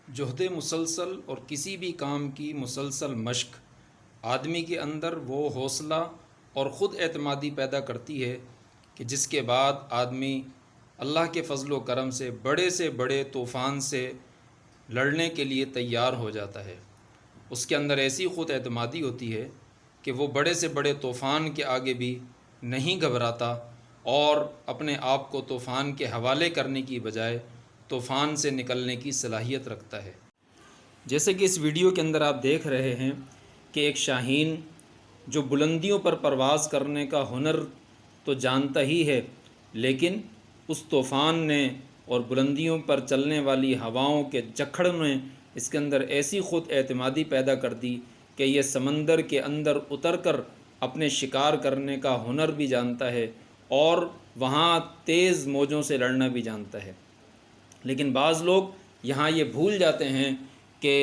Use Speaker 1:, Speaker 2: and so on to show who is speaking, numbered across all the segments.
Speaker 1: جہد مسلسل اور کسی بھی کام کی مسلسل مشق آدمی کے اندر وہ حوصلہ اور خود اعتمادی پیدا کرتی ہے کہ جس کے بعد آدمی اللہ کے فضل و کرم سے بڑے طوفان سے لڑنے کے لیے تیار ہو جاتا ہے۔ اس کے اندر ایسی خود اعتمادی ہوتی ہے کہ وہ بڑے سے بڑے طوفان کے آگے بھی نہیں گھبراتا اور اپنے آپ کو طوفان کے حوالے کرنے کی بجائے طوفان سے نکلنے کی صلاحیت رکھتا ہے۔ جیسے کہ اس ویڈیو کے اندر آپ دیکھ رہے ہیں کہ ایک شاہین جو بلندیوں پر پرواز کرنے کا ہنر تو جانتا ہی ہے، لیکن اس طوفان نے اور بلندیوں پر چلنے والی ہواؤں کے جکھڑ نے اس کے اندر ایسی خود اعتمادی پیدا کر دی کہ یہ سمندر کے اندر اتر کر اپنے شکار کرنے کا ہنر بھی جانتا ہے اور وہاں تیز موجوں سے لڑنا بھی جانتا ہے۔ لیکن بعض لوگ یہاں یہ بھول جاتے ہیں کہ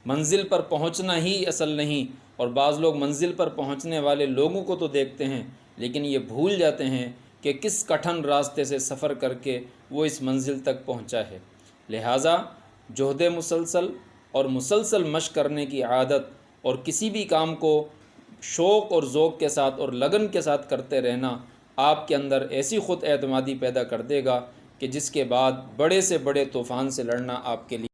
Speaker 1: منزل پر پہنچنا ہی اصل نہیں، اور بعض لوگ منزل پر پہنچنے والے لوگوں کو تو دیکھتے ہیں لیکن یہ بھول جاتے ہیں کہ کس کٹھن راستے سے سفر کر کے وہ اس منزل تک پہنچا ہے۔ لہٰذا جہد مسلسل اور مسلسل مشق کرنے کی عادت اور کسی بھی کام کو شوق اور ذوق کے ساتھ اور لگن کے ساتھ کرتے رہنا آپ کے اندر ایسی خود اعتمادی پیدا کر دے گا کہ جس کے بعد بڑے سے بڑے طوفان سے لڑنا آپ کے لیے